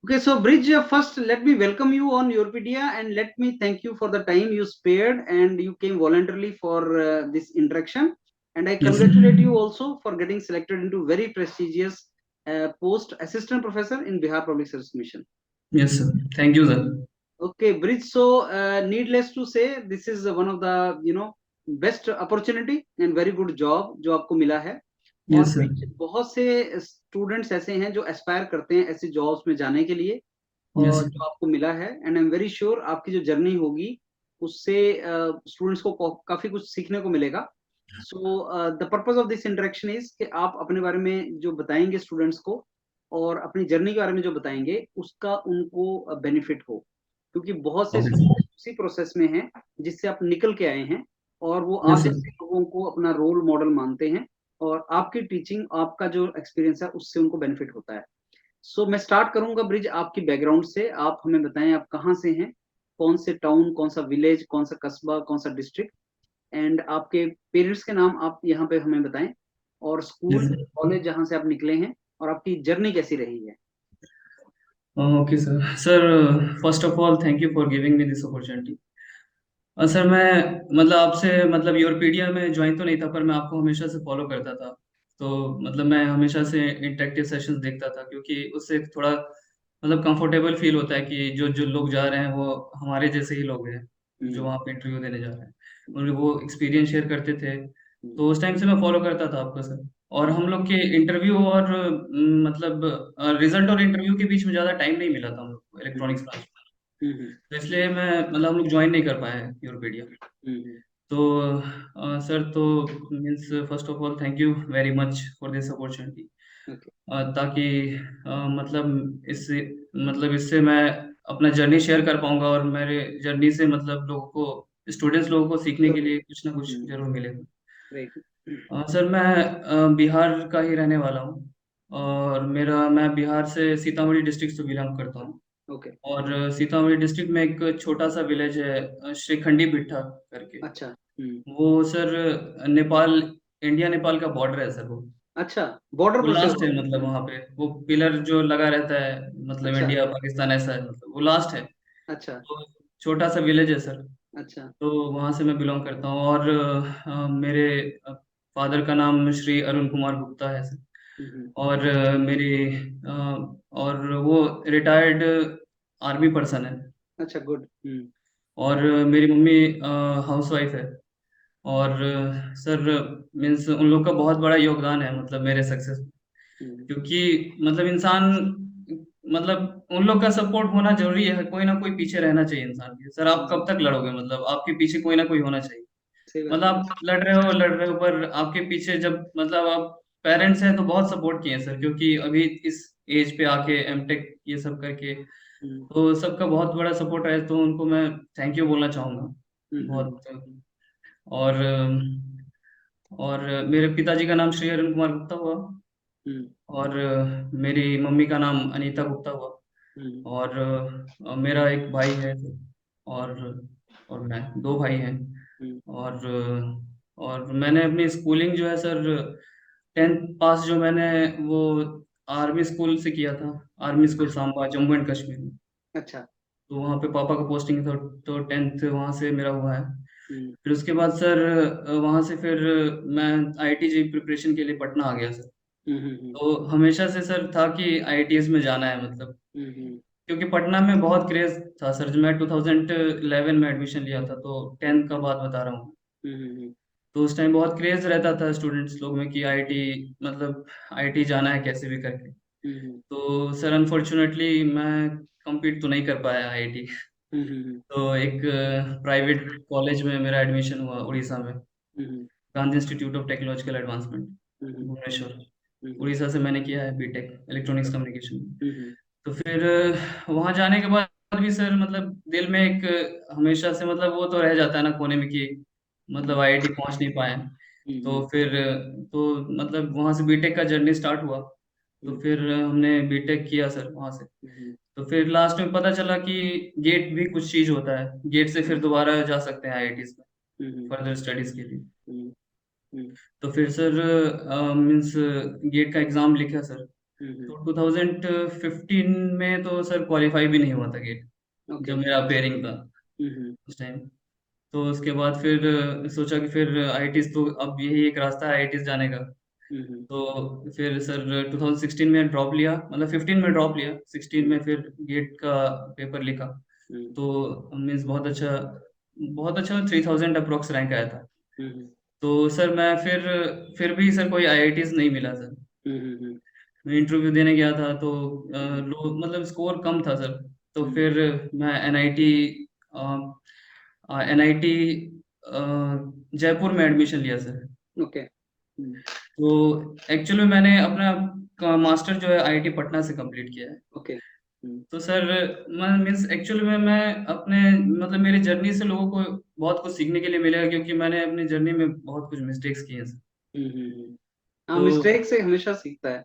Okay, so Bridge, first let me welcome you on Europedia and let me thank you for the time you spared and you came voluntarily for this interaction. And I Yes, sir. congratulate you also for getting selected into very prestigious post assistant professor in Bihar Public Service Commission. Yes, sir. Thank you, sir. Okay, Bridge. So, needless to say, this is one of the best opportunity and very good job जो आपको मिला है. और Yes, sir. Bridge, बहुत से students ऐसे हैं जो एस्पायर करते हैं ऐसी जॉब्स में जाने के लिए Yes, और sir. जो आपको मिला है and I am very sure आपकी जो जर्नी होगी उससे स्टूडेंट्स को काफी कुछ सीखने को मिलेगा. So the purpose of this interaction is कि आप अपने बारे में जो बताएंगे स्टूडेंट्स को और अपनी जर्नी के बारे में जो बताएंगे उसका उनको बेनिफिट हो, क्योंकि बहुत से Okay, sir. स्टूडेंट उसी प्रोसेस में हैं जिससे आप निकल के आए हैं और वो आप Yes, sir. जैसे लोगों को अपना रोल मॉडल मानते हैं और आपकी टीचिंग आपका जो एक्सपीरियंस है उससे उनको बेनिफिट होता है. सो मैं स्टार्ट करूंगा ब्रिज आपकी बैकग्राउंड से. आप हमें बताएं आप कहाँ से हैं, कौन से टाउन, कौन सा विलेज, कौन सा कस्बा, कौन सा डिस्ट्रिक्ट एंड आपके पेरेंट्स के नाम आप यहाँ पे हमें बताएं और Yes, स्कूल sir. कॉलेज जहाँ से आप निकले हैं और आपकी जर्नी कैसी रही है. Okay, sir. Sir, first of all, thank you for giving me this opportunity. Sir मैं मतलब आपसे मतलब यूरोपीडिया में ज्वाइन तो नहीं था, पर मैं आपको हमेशा से फॉलो करता था. तो मतलब मैं हमेशा से इंटरेक्टिव सेशंस देखता था, क्योंकि उससे थोड़ा मतलब कंफर्टेबल फील होता है कि जो जो लोग जा रहे हैं वो हमारे जैसे ही लोग हैं जो हम्म. वहाँ पे इंटरव्यू देने जा रहे हैं. और वो एक्सपीरियंस शेयर करते थे. हम्म. तो उस टाइम से मैं फॉलो करता था आपको, सर. और हम लोग के इंटरव्यू और मतलब रिजल्ट और इंटरव्यू के बीच में ज़्यादा टाइम नहीं मिला था हम लोग को इलेक्ट्रॉनिक्स हम्म. ब्रांच. हम्म. तो इसलिए मैं मतलब हम लोग ज्वाइन नहीं कर पाए यूरोपीडिया. हम्म. तो सर, तो means first of all thank you very much for this opportunity. Okay. ताकि मतलब इससे मैं अपना जर्नी शेयर कर पाऊंगा, और मेरे जर्नी से मतलब लोगों को, स्टूडेंट्स लोगों को सीखने के लिए कुछ ना कुछ जरूर मिलेगा. राइट. सर मैं बिहार का ही रहने वाला हूँ. और मैं बिहार से सीतामढ़ी डिस्ट्रिक्ट से बिलोंग करता हूँ. ओके. और सीतामढ़ी डिस्ट्रिक्ट में एक छोटा सा विलेज है, श्रीखंडी भिट्ठा करके. अच्छा. हम्म. वो सर नेपाल, इंडिया नेपाल का बॉर्डर है सर वो. अच्छा, बॉर्डर वो पर से लास्ट हो. है, मतलब वहाँ पे वो पिलर जो लगा रहता है, मतलब अच्छा. इंडिया पाकिस्तान ऐसा है, मतलब वो लास्ट है. अच्छा. तो छोटा सा विलेज है सर. अच्छा. तो वहाँ से मैं बिलोंग करता हूँ. और मेरे फादर का नाम श्री अरुण कुमार गुप्ता है सर. हम्म. और मेरी अ, और वो रिटायर्ड आर्मी पर्सन है. अच्छा, गुड. हम्म. और मेरी मम्मी हाउस वाइफ है. और सर मीन्स उन लोग का बहुत बड़ा योगदान है मतलब मेरे सक्सेस में. हम्म. क्योंकि मतलब इंसान, मतलब उन लोग का सपोर्ट होना जरूरी है. कोई ना कोई पीछे रहना चाहिए इंसान के. सर आप कब तक लड़ोगे, मतलब आपके पीछे कोई ना कोई होना चाहिए. सही बात मतलब है. आप लड़ रहे हो, पर आपके पीछे जब मतलब आप पेरेंट्स हैं तो बहुत सपोर्ट किए हैं सर. क्योंकि अभी इस एज पे आके एमटेक ये सब करके, हम्म. तो सबका बहुत बड़ा सपोर्ट है, तो उनको मैं थैंक यू बोलना चाहूंगा हम्म. बहुत. और मेरे पिताजी का नाम श्री अरुण कुमार गुप्ता हुआ. हम्म. और मेरी मम्मी का नाम अनीता गुप्ता हुआ. हम्म. और मेरा एक भाई है. और मैं, दो भाई हैं. हम्म. और मैंने अपनी स्कूलिंग जो है सर, टेंथ पास जो मैंने वो आर्मी स्कूल से किया था. Army school Samba, Jammu and Kashmir में. अच्छा. तो वहाँ पे पापा का पोस्टिंग था, तो टेंथ वहाँ से मेरा हुआ है. हम्म. फिर उसके बाद सर वहाँ से फिर मैं आईआईटी जी प्रिपरेशन के लिए पटना आ गया सर. हम्म. हम्म. तो हमेशा से सर था कि आईआईटीएस में जाना है, मतलब हम्म. क्योंकि पटना में बहुत क्रेज था सर. जब मैं 2011 में एडमिशन लिया था, तो 10th का बात बता रहा हूँ. हम्म. तो उस टाइम बहुत क्रेज रहता था स्टूडेंट्स लोग में कि आईआईटी, मतलब आईआईटी जाना है कैसे भी करके. हम्म. तो सर अनफॉर्चुनेटली मैं compete तो नहीं कर पाया आईआईटी. हम्म. तो एक प्राइवेट कॉलेज में मेरा एडमिशन हुआ उड़ीसा में, हम्म. Gandhi Institute of Technological Advancement, हम्म. भुवनेश्वर. हम्म. उड़ीसा से मैंने किया है बीटेक इलेक्ट्रॉनिक्स कम्युनिकेशन में. हम्म. तो फिर वहाँ जाने के बाद भी सर मतलब दिल में एक हमेशा से मतलब वो तो रह जाता है ना कोने में कि मतलब आईआईटी पहुँच नहीं पाए. तो हम्म. फिर तो मतलब वहाँ से बीटेक का जर्नी स्टार्ट हुआ. तो फिर हमने बीटेक किया सर वहाँ से. हम्म. तो फिर लास्ट में पता चला कि गेट भी कुछ चीज़ होता है, गेट से फिर दोबारा जा सकते हैं आईआईटीज में हम्म. फर्दर स्टडीज के लिए. हम्म. तो फिर सर मीन्स गेट का एग्ज़ाम लिखा सर. हम्म। तो 2015 में तो सर क्वालिफाई भी नहीं हुआ था गेट, ओके। जब मेरा पेयरिंग था हम्म। उस टाइम। तो उसके बाद फिर सोचा कि फिर आईआईटीज तो अब यही एक रास्ता है आईआईटीज जाने का। हम्म। तो फिर सर 2016 में ड्रॉप लिया, मतलब 15 में ड्रॉप लिया, 16 हम्म। में फिर गेट का पेपर लिखा। हम्म। तो मीन्स बहुत अच्छा 3000 अप्रोक्स रैंक आया था। हम्म। तो सर मैं फिर भी सर कोई आईआईटीज नहीं मिला सर। हम्म। मैं इंटरव्यू देने गया था तो हम्म। लो मतलब स्कोर कम था सर। तो हम्म। फिर मैं एनआईटी जयपुर में एडमिशन लिया सर। ओके। हम्म। तो एक्चुअली मैंने अपना मास्टर जो है आईआईटी पटना से कंप्लीट किया है। ओके। हम्म। तो सर मैं मीन्स एक्चुअली मैं अपने मतलब मेरी जर्नी से लोगों को बहुत कुछ सीखने के लिए मिलेगा, क्योंकि मैंने अपनी जर्नी में बहुत कुछ मिस्टेक्स किए हैं सर। हाँ, तो मिस्टेक से हमेशा सीखता है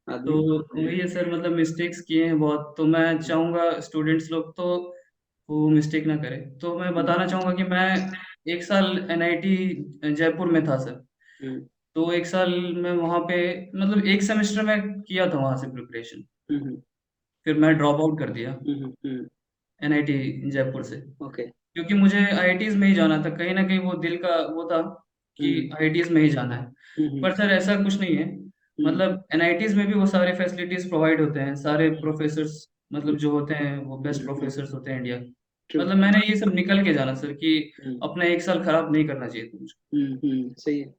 तो आदमी। वही है सर, मतलब मिस्टेक्स किए हैं बहुत, तो मैं चाहूँगा स्टूडेंट्स लोग तो वो मिस्टेक ना करें। तो मैं हम्म। बताना चाहूँगा कि मैं एक साल एनआईटी जयपुर में था सर। हम्म। तो एक साल में वहाँ पे मतलब एक सेमेस्टर में किया था वहाँ से प्रिपरेशन। हम्म। फिर मैं ड्रॉप आउट कर दिया हम्म। एनआईटी जयपुर से, ओके। क्योंकि मुझे आईआईटीज में ही जाना था। कहीं ना कहीं वो दिल का वो था कि हम्म। आईआईटीज में ही जाना है। हम्म। पर सर ऐसा कुछ नहीं है। हम्म। मतलब एनआईटीज में भी वो सारे फैसिलिटीज प्रोवाइड होते हैं, सारे प्रोफेसर्स मतलब जो होते हैं वो बेस्ट प्रोफेसर्स होते हैं इंडिया। ट्रू। मतलब मैंने ये सब निकल के जाना सर कि हम्म। अपना एक साल खराब नहीं करना चाहिए था मुझे। सही है।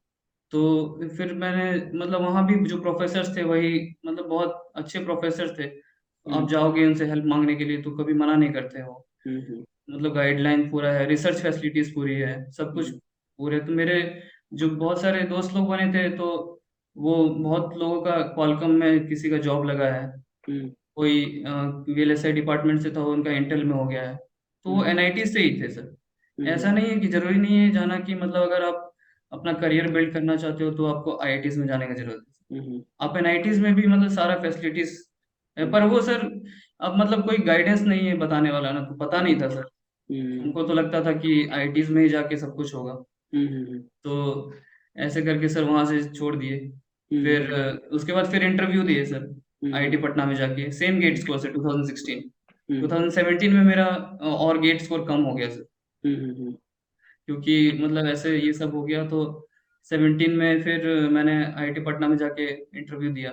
तो फिर मैंने मतलब वहाँ भी जो प्रोफेसर्स थे वही मतलब बहुत अच्छे प्रोफेसर थे। हम्म। आप जाओगे उनसे हेल्प मांगने के लिए तो कभी मना नहीं करते हो। हम्म। मतलब गाइडलाइन पूरा है, रिसर्च फैसिलिटीज पूरी है, सब कुछ हम्म। पूरे। तो मेरे जो बहुत सारे दोस्त लोग बने थे, तो वो बहुत लोगों का क्वालकॉम में किसी का जॉब लगा है, हम्म। कोई वीएलएसआई डिपार्टमेंट से था उनका इंटेल में हो गया है। तो वो हम्म। एनआईटी से ही थे सर। ऐसा हम्म। नहीं है कि जरूरी नहीं है जाना कि मतलब अगर आप अपना करियर बिल्ड करना चाहते हो तो आपको आईआईटीज में जाने की जरूरत है। हम्म। आप एनआईटीज में भी मतलब सारा फैसिलिटीज है, पर वो सर अब मतलब कोई गाइडेंस नहीं है बताने वाला ना, तो पता नहीं था सर। हम्म। हमको तो लगता था कि आईआईटीज में ही जाके सब कुछ होगा। हम्म। तो ऐसे करके सर वहां से छोड़ दिए। फिर हम्म। उसके बाद फिर इंटरव्यू दिए सर हम्म। आईआईटी पटना में जाके, सेम गेट स्कोर से 2016। हम्म। 2017 में मेरा और गेट स्कोर कम हो गया सर, हम्म। क्योंकि मतलब ऐसे ये सब हो गया। तो 17 में फिर मैंने आईआईटी पटना में जाके इंटरव्यू दिया।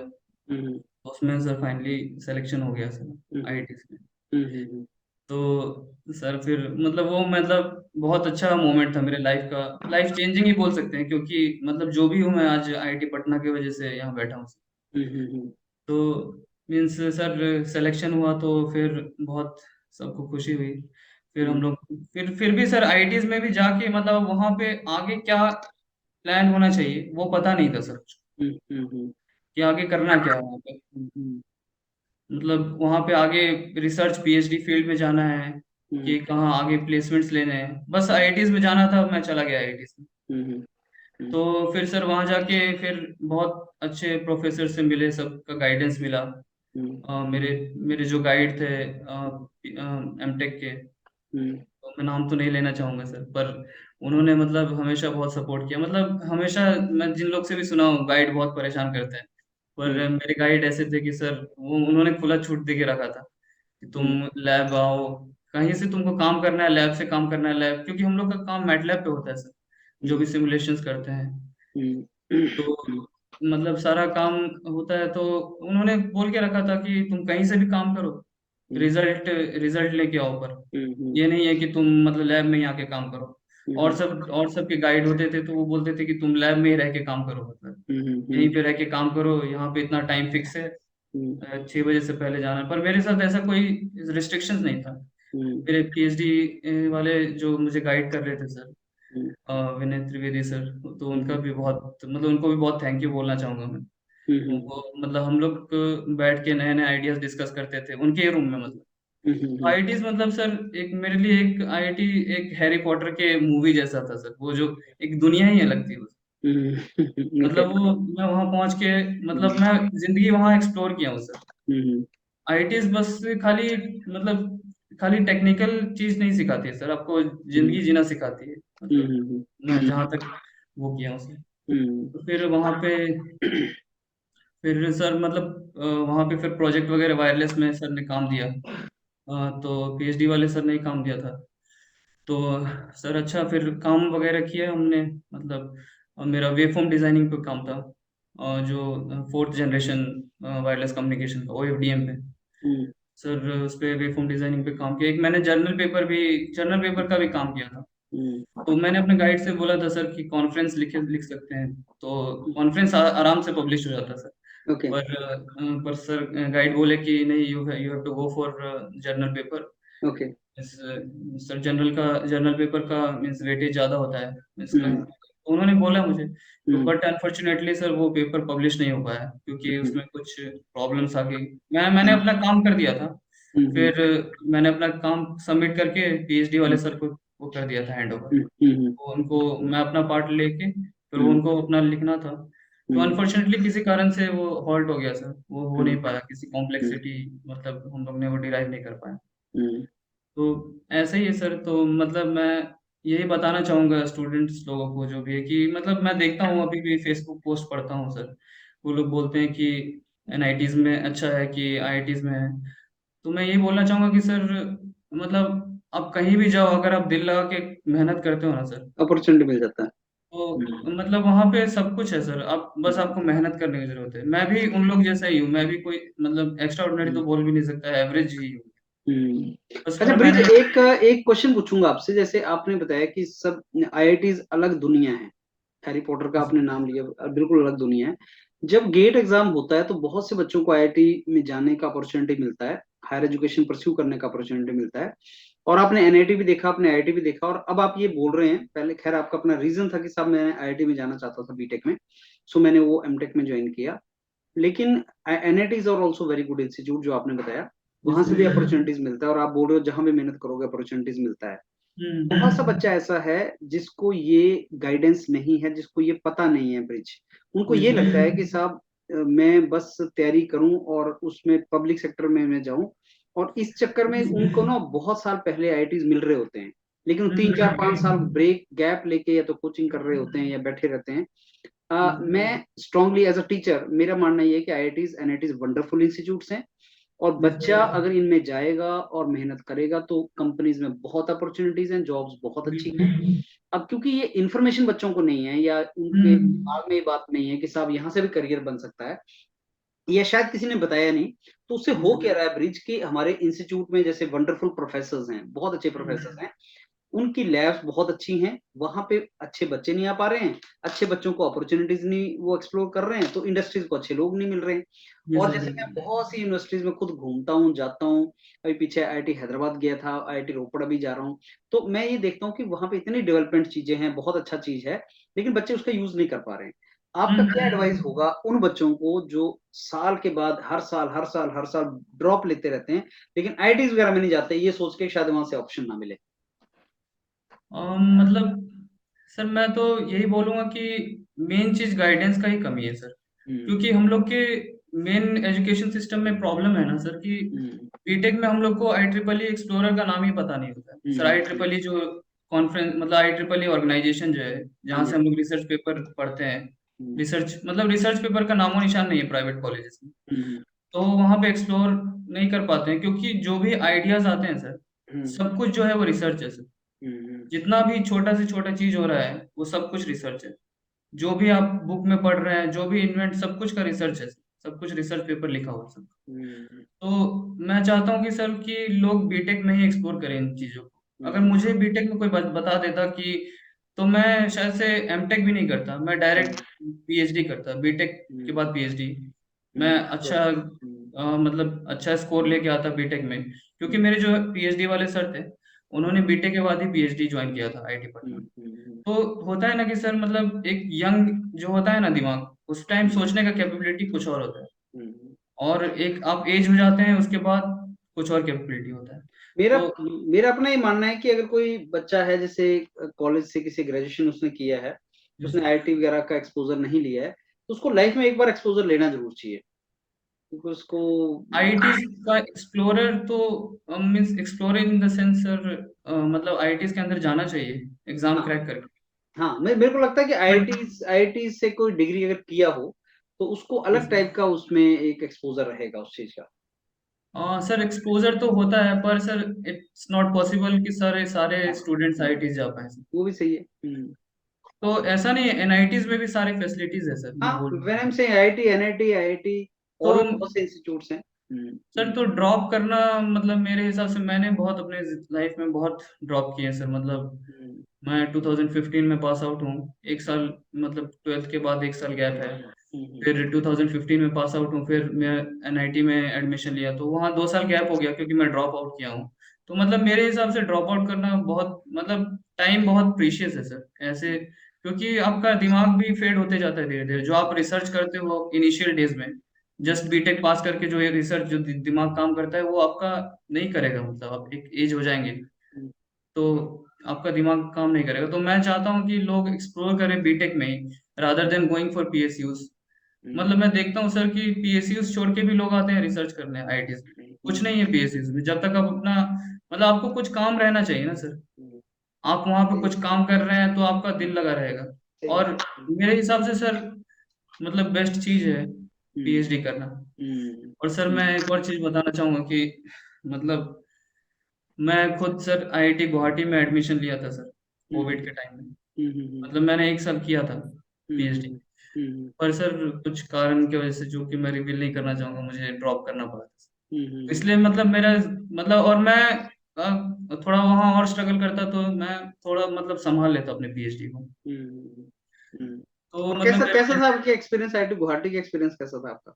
हम्म। उसमें सर फाइनली सिलेक्शन हो गया सर हम्म। आईआईटी में। हम्म। तो सर फिर मतलब वो मतलब बहुत अच्छा मोमेंट था मेरे लाइफ का, लाइफ चेंजिंग ही बोल सकते हैं, क्योंकि मतलब जो भी हूँ मैं आज आईआईटी पटना की वजह से यहाँ बैठा हूँ। हम्म। तो मीन्स सर सिलेक्शन हुआ तो फिर बहुत सबको खुशी हुई। फिर हम हम्म। लोग फिर भी सर आईआईटीज में भी जाके मतलब वहाँ पे आगे क्या प्लान होना चाहिए वो पता नहीं था सर कुछ, हम्म। कि आगे करना क्या है वहाँ पे। हम्म। मतलब वहाँ पे आगे रिसर्च पीएचडी फील्ड में जाना है हम्म। कि कहाँ आगे प्लेसमेंट्स लेने हैं, बस आईआईटीज में जाना था, मैं चला गया आईआईटीज में। हम्म। हम्म। तो फिर सर वहाँ जाके फिर बहुत अच्छे प्रोफेसर से मिले, सबका गाइडेंस मिला। हम्म। मेरे मेरे जो गाइड थे एमटेक के, हम्म। तो मैं नाम तो नहीं लेना चाहूंगा सर, पर उन्होंने मतलब हमेशा बहुत सपोर्ट किया। मतलब हमेशा मैं जिन लोग से भी सुना हूँ गाइड बहुत परेशान करते हैं, पर हम्म। मेरे गाइड ऐसे थे कि सर वो उन्होंने खुला छूट दे के रखा था कि तुम हम्म। लैब आओ, कहीं से तुमको काम करना है लैब से काम करना है लैब, क्योंकि हम लोग का काम मैटलैब पे होता है सर, जो भी हम्म। सिमुलेशंस करते हैं। हम्म। तो मतलब सारा काम होता है। तो उन्होंने बोल के रखा था कि तुम कहीं से भी काम करो, रिजल्ट रिजल्ट लेके आओ, पर हम्म। ये नहीं है कि तुम मतलब लैब में ही आके काम करो। हम्म। और सबके गाइड होते थे तो वो बोलते थे कि तुम लैब में ही रह के काम करो, मतलब हम्म। यहीं पे रह के काम करो, यहाँ पे इतना टाइम फिक्स है, 6 बजे से पहले जाना है। पर मेरे साथ ऐसा कोई रिस्ट्रिक्शंस नहीं था। मेरे पीएचडी वाले जो मुझे गाइड कर रहे थे सर, विनय त्रिवेदी सर, तो उनका भी बहुत मतलब उनको भी बहुत थैंक यू बोलना चाहूंगा मैं। उनको मतलब हम लोग बैठ के नए नए आइडियाज डिस्कस करते थे उनके रूम में। मतलब आईआईटीज मतलब सर एक मेरे लिए एक आईआईटी एक हैरी पॉटर के मूवी जैसा था सर, वो जो एक दुनिया ही अलग थी। ओके। मतलब वो मैं वहां पहुंच के मतलब मैं जिंदगी वहां एक्सप्लोर किया हूँ सर। आईआईटीज बस खाली मतलब खाली टेक्निकल चीज नहीं सिखाती है सर, आपको जिंदगी जीना सिखाती है। मतलब मैं जहाँ तक वो किया हूँ सर। तो फिर वहां पे फिर सर मतलब वहाँ पे फिर प्रोजेक्ट वगैरह वायरलेस में सर ने काम दिया। तो पीएचडी वाले सर ने ही काम दिया था। तो सर अच्छा फिर काम वगैरह किया हमने, मतलब मेरा वेवफॉर्म डिजाइनिंग पे काम था, जो फोर्थ जनरेशन वायरलेस कम्युनिकेशन का ओएफडीएम पे। हम्म सर उस पे वेवफॉर्म डिजाइनिंग पे काम किया। एक मैंने जर्नल पेपर का भी काम किया था। हम्म तो मैंने अपने गाइड से बोला था सर कि कॉन्फ्रेंस लिख सकते हैं, तो कॉन्फ्रेंस आराम से पब्लिश हो जाता सर। ओके। पर सर गाइड बोले कि नहीं, you have to go for journal paper. Okay. Sir journal paper का मीन्स वेटेज ज़्यादा होता है इसका। हम्म उन्होंने बोला मुझे, तो हम्म बट अनफॉर्चुनेटली सर वो पेपर पब्लिश नहीं हो पाया क्योंकि हम्म उसमें कुछ प्रॉब्लम्स आ गई। मैंने अपना काम कर दिया था। हम्म फिर मैंने अपना काम सबमिट करके पीएचडी वाले सर को वो कर दिया था हैंड ओवर। हम्म वो उनको मैं अपना पार्ट लेके फिर वो हम्म उनको अपना लिखना था। तो हम्म अनफॉर्चुनेटली किसी कारण से वो हॉल्ट हो गया सर, वो हो नहीं हम्म पाया, किसी कॉम्प्लेक्सिटी मतलब हम लोग ने वो डिराइव नहीं कर पाया। हम्म तो ऐसे ही है सर। तो मतलब मैं यही बताना चाहूँगा स्टूडेंट्स लोगों को जो भी है कि मतलब मैं देखता हूँ अभी भी फेसबुक पोस्ट पढ़ता हूँ सर, वो लोग बोलते हैं कि एनआईटीज में अच्छा है कि आईआईटीज में है। तो मैं यही बोलना चाहूँगा कि सर मतलब आप कहीं भी जाओ, अगर आप दिल लगा के मेहनत करते हो ना सर, अपॉर्चुनिटी मिल जाता है। तो मतलब वहाँ पे सब कुछ है सर। आप बस हम्म आपको मेहनत करने की जरूरत है। मैं भी उन लोग जैसा ही हूँ, मैं भी कोई मतलब एक्स्ट्रा ऑर्डिनरी हम्म तो बोल भी नहीं सकता, एवरेज ही हूँ। बस अच्छा थोड़ा ब्रिज, मेहनत। एक एक क्वेश्चन पूछूंगा आपसे। जैसे आपने बताया कि सब आईआईटीज अलग दुनिया है, हैरी पॉटर का आपने नाम लिया, बिल्कुल अलग दुनिया है। जब गेट एग्जाम होता है तो बहुत से बच्चों को आईआईटी में जाने का अपॉर्चुनिटी मिलता है, हायर एजुकेशन परस्यू करने का अपॉर्चुनिटी मिलता है। और आपने एनआईटी भी देखा, आपने आईआईटी भी देखा, और अब आप ये बोल रहे हैं, पहले खैर आपका अपना रीजन था कि साहब मैं आईआईटी में जाना चाहता था बीटेक में, सो मैंने वो एमटेक में ज्वाइन किया। लेकिन NIT is also very good institute जो आपने बताया, जी वहां से भी सर। अपॉर्चुनिटीज मिलता है, और आप बोल रहे हो जहां भी मेहनत करोगे अपॉर्चुनिटीज मिलता है। बहुत सा हम्म। बच्चा ऐसा है जिसको ये गाइडेंस नहीं है, जिसको ये पता नहीं है ब्रिज। उनको जी ये सर। लगता है कि साहब मैं बस तैयारी करूं और उसमें पब्लिक सेक्टर में मैं जाऊं, और इस चक्कर में उनको ना बहुत साल पहले आईआईटीज मिल रहे होते हैं, लेकिन 3 4 5 साल ब्रेक गैप लेके या तो कोचिंग कर रहे होते हैं या बैठे रहते हैं। मैं स्ट्रांगली एज अ टीचर मेरा मानना ये है कि आईआईटीज एनआईटीज वंडरफुल इंस्टीट्यूट्स हैं, और जी बच्चा सर। अगर इनमें जाएगा और मेहनत करेगा तो कंपनीज में बहुत अपॉर्चुनिटीज हैं, जॉब्स बहुत अच्छी हैं। अब क्योंकि ये इन्फॉर्मेशन बच्चों को नहीं है, या उनके दिमाग में ये बात नहीं है कि साहब यहाँ से भी करियर बन सकता है, या शायद किसी ने बताया नहीं, तो उससे जी हो क्या सर। रहा है ब्रिज कि हमारे इंस्टीट्यूट में जैसे वंडरफुल प्रोफेसर्स हैं, बहुत अच्छे प्रोफेसर्स हैं, उनकी लैब्स बहुत अच्छी हैं, वहां पे अच्छे बच्चे नहीं आ पा रहे हैं, अच्छे बच्चों को अपॉर्चुनिटीज नहीं वो एक्सप्लोर कर रहे हैं, तो इंडस्ट्रीज को अच्छे लोग नहीं मिल रहे हैं। जी और सर। जैसे मैं बहुत सी यूनिवर्सिटीज में खुद घूमता हूँ, जाता हूँ, अभी पीछे आईआईटी हैदराबाद गया था, आईआईटी रोपड़ भी जा रहा हूँ, तो मैं ये देखता हूँ कि वहां पे इतनी डेवलपमेंट चीजें हैं, बहुत अच्छा चीज है, लेकिन बच्चे उसका यूज नहीं कर पा रहे हैं। आपका क्या एडवाइस होगा उन बच्चों को जो साल के बाद हर साल ड्रॉप लेते रहते हैं, लेकिन आईआईटीज वगैरह में नहीं जाते, ये सोच के शायद वहां से ऑप्शन ना मिले। मतलब सर मैं तो यही बोलूंगा कि मेन चीज गाइडेंस का ही कमी है सर। हम्म क्योंकि हम लोग के मेन एजुकेशन सिस्टम में प्रॉब्लम है ना सर कि हम्म बीटेक में हम लोग को आई ट्रिपल ई एक्सप्लोरर का नाम ही पता नहीं होता है sir. I hmm, triple E जो कॉन्फ्रेंस मतलब आई ट्रिपल ई ऑर्गेनाइजेशन जो है हाँ जहाँ जी। से हम लोग रिसर्च पेपर पढ़ते हैं, हम्म रिसर्च पेपर का नामो निशान नहीं है प्राइवेट कॉलेजेस में। हम्म तो वहाँ पे एक्सप्लोर नहीं कर पाते हैं क्योंकि जो भी आइडियाज आते हैं सर, हम्म सब कुछ जो है वो रिसर्च है सर। हम्म जितना भी छोटा से छोटा चीज हो रहा है वो सब कुछ रिसर्च है। जो भी आप बुक में पढ़ रहे हैं, जो भी इन्वेंट, सब कुछ का रिसर्च है, सब कुछ रिसर्च पेपर लिखा हुआ है सब। हम्म तो मैं चाहता हूँ कि सर कि लोग बीटेक में ही एक्सप्लोर करें इन चीजों को। अगर हम्म मुझे बीटेक में कोई बता देता कि, तो मैं शायद से एमटेक भी नहीं करता, मैं डायरेक्ट पीएचडी करता, बीटेक के हम्म बाद पीएचडी। मैं हम्म अच्छा मतलब अच्छा स्कोर लेके आता बीटेक में, क्योंकि हम्म मेरे जो पीएचडी वाले सर थे उन्होंने बीटेक के बाद ही पीएचडी ज्वाइन किया था आईटी पटना में। हम्म तो होता है ना कि सर मतलब एक यंग जो होता है ना दिमाग, उस टाइम सोचने का कैपेबिलिटी कुछ और होता है, हम्म। और एक आप एज हो जाते हैं उसके बाद कुछ और कैपेबिलिटी होता है। मेरा तो मेरा अपना ये मानना है कि अगर कोई बच्चा है, जैसे कॉलेज से किसी ग्रेजुएशन उसने किया है, उसने आईआईटी वगैरह का एक्सपोजर नहीं लिया है, तो उसको लाइफ में एक बार एक्सपोजर लेना जरूर चाहिए, क्योंकि उसको आईआईटीज का एक्सप्लोरर तो means explorer in the sense sir, मतलब आईआईटीज के अंदर जाना चाहिए एग्जाम हाँ क्रैक करके। हाँ, मेरे को लगता है कि बट आईआईटी से कोई डिग्री अगर किया हो तो उसको अलग टाइप का उसमें एक एक्सपोजर रहेगा उस चीज का। सर एक्सपोजर तो होता है, पर सर इट्स नॉट पॉसिबल कि सारे सारे हाँ, स्टूडेंट्स आईआईटीज जा पाए सर। वो भी सही है। तो ऐसा नहीं है, एनआईटीज में भी सारे फैसिलिटीज है सर, मैं हाँ, बोल व्हेन आई एम रहा सेइंग आईआईटी, एनआईटी, आईआईटी तो और भी बहुत से इंस्टीट्यूट्स हैं। सर तो ड्रॉप करना मतलब मेरे हिसाब से मैंने बहुत अपने लाइफ में बहुत ड्रॉप किए हैं सर। मतलब हम्म, मैं 2015 में पास आउट हूँ, एक साल मतलब 12th के बाद एक साल गैप है। हम्म, फिर 2015 में पास आउट हूँ, फिर मैं एनआईटी में एडमिशन लिया, तो वहाँ 2 साल गैप हो गया क्योंकि मैं ड्रॉप आउट किया हूँ। तो मतलब मेरे हिसाब से ड्रॉप आउट करना बहुत मतलब टाइम बहुत प्रीशियस है सर ऐसे, क्योंकि आपका दिमाग भी फेड होते जाता है धीरे धीरे। जो आप रिसर्च करते हो इनिशियल डेज में, जस्ट बीटेक पास करके जो ये रिसर्च जो दिमाग काम करता है वो आपका नहीं करेगा। मतलब आप एक एज हो जाएंगे हम्म, तो आपका दिमाग काम नहीं करेगा। तो मैं चाहता हूँ कि लोग एक्सप्लोर करें बीटेक में ही, rather than going for PSUs. हम्म, मतलब मैं देखता हूँ सर कि पीएसयूज छोड़ के भी लोग आते हैं रिसर्च करने आईआईटीज में। कुछ हम्म, नहीं है पीएसयूज में, जब तक आप अपना मतलब आपको कुछ काम रहना चाहिए ना सर। हम्म, आप वहां पे सही कुछ काम कर रहे हैं तो आपका दिल लगा रहेगा। सही और बात। मेरे हिसाब से सर मतलब बेस्ट चीज है हम्म, पीएचडी करना। हम्म, और सर मैं एक और चीज बताना चाहूंगा कि मतलब मैं खुद सर आईआईटी गुवाहाटी में एडमिशन लिया था सर, हम्म, कोविड के टाइम में। हम्म, मतलब मैंने एक साल किया था पीएचडी, हम्म, हम्म, पर सर कुछ कारण की वजह से जो कि मैं रिवील नहीं करना चाहूंगा, मुझे ड्रॉप करना पड़ा था। हम्म, इसलिए मतलब मेरा मतलब और मैं थोड़ा वहाँ और स्ट्रगल करता तो मैं थोड़ा मतलब संभाल लेता अपने पीएचडी को। हम्म, हम्म। तो और मतलब कैसा कैसा मेरा था आपकी एक्सपीरियंस, आईआईटी गुवाहाटी का एक्सपीरियंस कैसा था आपका?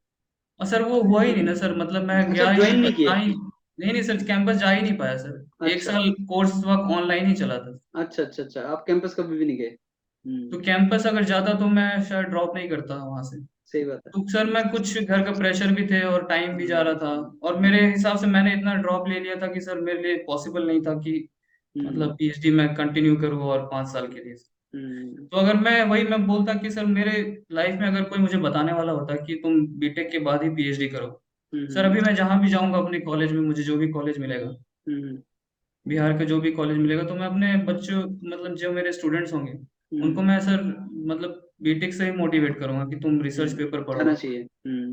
और सर वो हुआ ही नहीं ना सर। मतलब मैं अच्छा, गया ही ज्वाइन नहीं नहीं किए? जा ही नहीं नहीं सर, कैंपस जा ही नहीं पाया सर। एक अच्छा, साल कोर्स वर्क ऑनलाइन ही चला था। अच्छा, अच्छा, अच्छा, आप कैंपस कभी भी नहीं गए? तो कैंपस अगर जाता तो मैं शायद ड्रॉप नहीं करता वहां से। सही बात है। तो सर मैं कुछ घर का प्रेशर भी थे और टाइम भी जा हम्म, रहा था, और मेरे हिसाब से मैंने इतना ड्रॉप ले लिया था कि सर मेरे लिए पॉसिबल नहीं था कि हम्म, मतलब पीएचडी में कंटिन्यू करूँ और 5 साल के लिए। हम्म, तो अगर मैं बोलता कि सर मेरे लाइफ में अगर कोई मुझे बताने वाला होता कि तुम बीटेक के बाद ही पीएचडी करो, सर हम्म, अभी मैं जहां भी जाऊंगा अपने कॉलेज में, मुझे जो भी कॉलेज मिलेगा, हम्म, बिहार का जो भी कॉलेज मिलेगा, तो मैं अपने बच्चों मतलब जो मेरे स्टूडेंट्स होंगे उनको हम्म, मैं सर मतलब बीटेक से ही मोटिवेट करूंगा कि तुम रिसर्च पेपर पढ़ो। जाना चाहिए।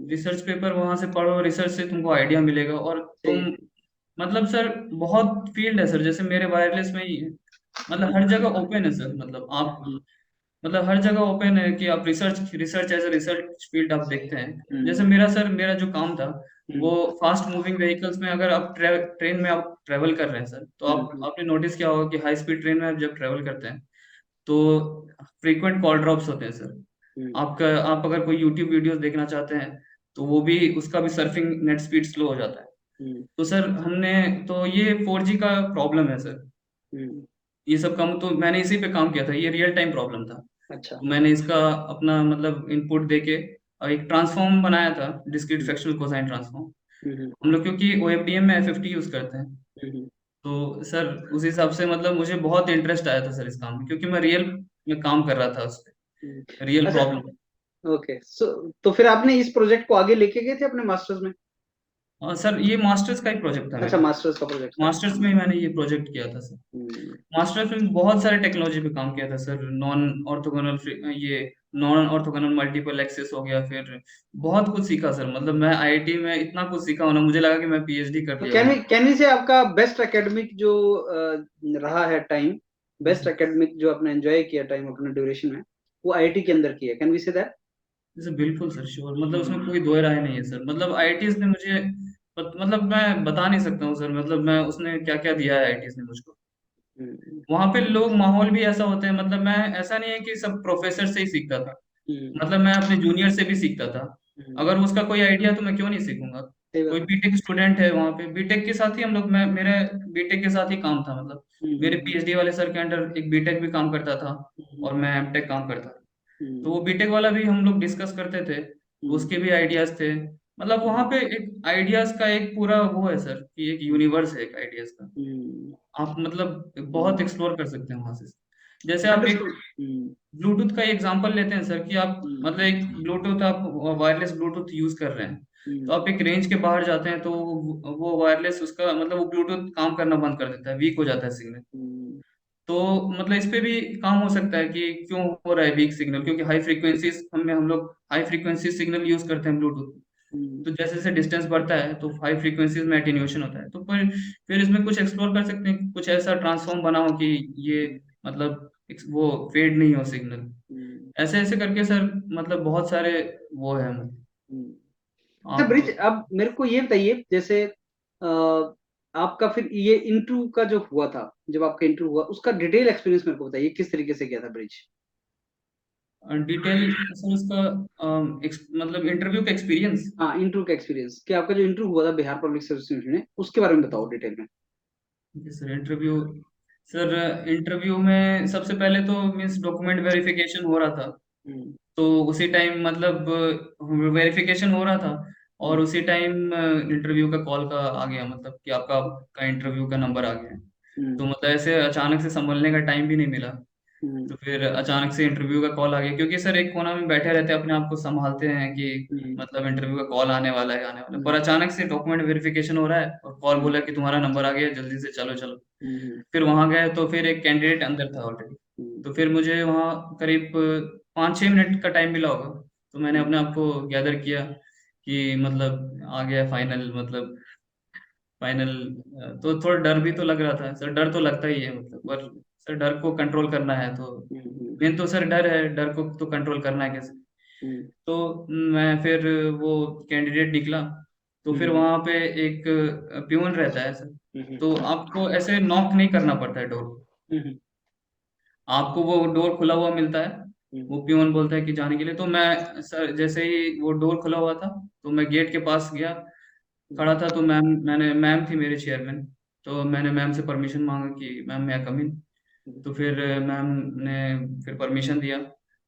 रिसर्च पेपर वहां से पढ़ो, रिसर्च से तुमको आइडिया मिलेगा और सही तुम है। मतलब सर बहुत फील्ड है सर, जैसे मेरे वायरलेस में ही है। मतलब हर जगह ओपन है सर। मतलब आप हम्म, मतलब हर जगह ओपन है कि आप research research as a research field आप देखते हैं। जैसे हम्म, मेरा जो काम था वो हम्म, फास्ट मूविंग व्हीकल्स में, अगर आप ट्रेन में आप ट्रेवल कर रहे हैं सर, तो हम्म, आपने नोटिस किया होगा कि हाई स्पीड ट्रेन में आप जब ट्रेवल करते हैं तो फ्रीक्वेंट कॉल ड्रॉप्स होते हैं सर। हम्म, आप अगर कोई यूट्यूब वीडियोस देखना चाहते हैं तो वो भी उसका भी सर्फिंग नेट स्पीड स्लो हो जाता है। हम्म, तो सर हमने तो ये 4G का प्रॉब्लम है सर। हम्म, ये सब काम तो मैंने इसी पे काम किया था, ये रियल टाइम प्रॉब्लम था। अच्छा। तो मैंने इसका अपना मतलब इनपुट देके और एक ट्रांसफॉर्म बनाया था, डिस्क्रीट हम्म, फ्रैक्शनल कोसाइन ट्रांसफॉर्म। हम्म, हम लोग क्योंकि ओएफडीएम में एफएफटी यूज करते हैं, हम्म, तो सर उस हिसाब से मतलब मुझे बहुत इंटरेस्ट आया था सर इस काम में, क्योंकि मैं रियल में काम कर रहा था उस हम्म। पे, रियल अच्छा, प्रॉब्लम। ओके, सो तो फिर आपने इस प्रोजेक्ट को आगे लेके गए थे अपने मास्टर्स में? और सर ये मास्टर्स का ही प्रोजेक्ट था अच्छा, मेरा। मास्टर्स का प्रोजेक्ट था। मास्टर्स में ही मैंने ये प्रोजेक्ट किया था सर। हम्म, मास्टर्स में बहुत सारे टेक्नोलॉजी पे काम किया था सर। ये नॉन ऑर्थोगोनल मल्टीपल एक्सेस हो गया, फिर बहुत कुछ सीखा सर। मतलब मैं आईआईटी में इतना कुछ सीखा हूं ना, मुझे लगा कि मैं पीएचडी कर तो लिया हूँ। कैनवी से आपका बेस्ट एकेडमिक जो रहा है टाइम, बेस्ट जी एकेडमिक जो आपने एंजॉय किया टाइम अपने ड्यूरेशन में, वो आईआईटी के अंदर किया, कैन वी से दैट? जी, बिल्कुल सर, श्योर। मतलब उसमें कोई दो राय नहीं है सर। मतलब आईआईटीज ने मुझे मतलब मैं बता नहीं सकता हूँ सर। मतलब मैं उसने क्या क्या दिया है आईआईटीज ने मुझको। हम्म, वहाँ पे लोग माहौल भी ऐसा होते हैं। मतलब मैं ऐसा नहीं है कि सब प्रोफेसर से ही सीखता था, हम्म, मतलब मैं अपने जूनियर से भी सीखता था। हम्म, अगर उसका कोई आइडिया तो मैं क्यों नहीं सीखूंगा। सही कोई बात है। बीटेक स्टूडेंट है वहाँ पे, बीटेक के साथ ही हम लोग मैं मेरे बीटेक के साथ ही काम था। मतलब मेरे हम्म, पीएचडी वाले सर के अंडर एक बीटेक भी काम करता था हम्म, और मैं एमटेक काम करता था। तो हम्म, वो बीटेक वाला भी हम लोग डिस्कस करते थे, तो हम्म, उसके भी आइडियाज थे। मतलब वहाँ हम्म, पे एक आइडियाज का एक पूरा वो है सर कि एक यूनिवर्स है एक आइडियाज का। हम्म, आप मतलब बहुत हम्म, एक्सप्लोर कर सकते हैं वहां से। जैसे आप एक अंडरस्टूड। हम्म, ब्लूटूथ का एग्जांपल लेते हैं सर कि आप हम्म, मतलब एक ब्लूटूथ आप वायरलेस ब्लूटूथ यूज कर रहे हैं, तो हम्म, आप एक रेंज के बाहर जाते हैं तो वो वायरलेस उसका मतलब वो ब्लूटूथ काम करना बंद कर देता है, वीक हो जाता है सिग्नल। हम्म, तो मतलब इस पे भी काम हो सकता है कि क्यों हो रहा है वीक सिग्नल, क्योंकि हाई फ्रीक्वेंसीज हम लोग हाई फ्रीक्वेंसी सिग्नल यूज करते हैं ब्लूटूथ। हम्म, तो जैसे जैसे डिस्टेंस बढ़ता है तो हाई फ्रीक्वेंसीज में एटेन्यूएशन होता है, तो फिर इसमें कुछ एक्सप्लोर कर सकते हैं, कुछ ऐसा ट्रांसफॉर्म बनाओ कि ये हम्म, मतलब वो फेड नहीं हो सिग्नल। हम्म, ऐसे ऐसे करके सर मतलब बहुत सारे वो है। हम्म। अच्छा आप ब्रिज, अब मेरे को ये बताइए, जैसे आपका फिर ये इंटरव्यू का जो हुआ था, जब आपका इंटरव्यू हुआ उसका डिटेल एक्सपीरियंस मेरे को बताइए, किस तरीके से गया था ब्रिज? डिटेल सर उसका मतलब इंटरव्यू का एक्सपीरियंस। हाँ, इंटरव्यू का एक्सपीरियंस, कि आपका जो इंटरव्यू हुआ था बिहार पब्लिक सर्विस में, उसके बारे में बताओ डिटेल में। सर इंटरव्यू, सर इंटरव्यू में सबसे पहले तो मीन्स डॉक्यूमेंट वेरिफिकेशन हो रहा था। हम्म, तो उसी टाइम मतलब वेरिफिकेशन हो रहा था, और हम्म, उसी टाइम इंटरव्यू का कॉल का आ गया, मतलब कि आपका इंटरव्यू का नंबर आ गया है। हम्म, तो मतलब ऐसे अचानक से संभलने का टाइम भी नहीं मिला। हम्म, तो फिर अचानक से इंटरव्यू का कॉल आ गया, क्योंकि सर एक कोना में बैठे रहते हैं, अपने आप को संभालते हैं कि हम्म, मतलब इंटरव्यू का कॉल आने वाला है आने वाला है, पर हम्म, अचानक से डॉक्यूमेंट वेरिफिकेशन हो रहा है और कॉल हम्म, बोला कि तुम्हारा नंबर आ गया, जल्दी से चलो चलो। हम्म, फिर वहां गए तो फिर एक कैंडिडेट अंदर था ऑलरेडी। हम्म, तो फिर मुझे वहाँ करीब 5-6 मिनट का टाइम मिला होगा। तो मैंने हम्म, अपने आप को गैदर किया कि मतलब आ गया फाइनल, मतलब फाइनल। तो थोड़ा डर भी तो लग रहा था सर, डर तो लगता ही है मतलब, पर सर डर को कंट्रोल करना है तो हम्म, मेन तो सर डर है, डर को तो कंट्रोल करना है कैसे। हम्म, तो मैं फिर वो कैंडिडेट निकला। तो फिर हम्म, वहाँ पे एक प्यून रहता है सर। हम्म, तो आपको ऐसे नॉक नहीं करना पड़ता है डोर, हम्म, आपको वो डोर खुला हुआ मिलता है। हम्म, वो पियोन बोलता है कि जाने के लिए, तो मैं सर जैसे ही वो डोर खुला हुआ था तो मैं गेट के पास गया, हम्म, खड़ा था। तो मैम थी मेरे चेयरमैन। तो मैंने मैम से परमिशन मांगा कि मैम मैं कम इन। तो फिर मैम ने फिर परमिशन दिया।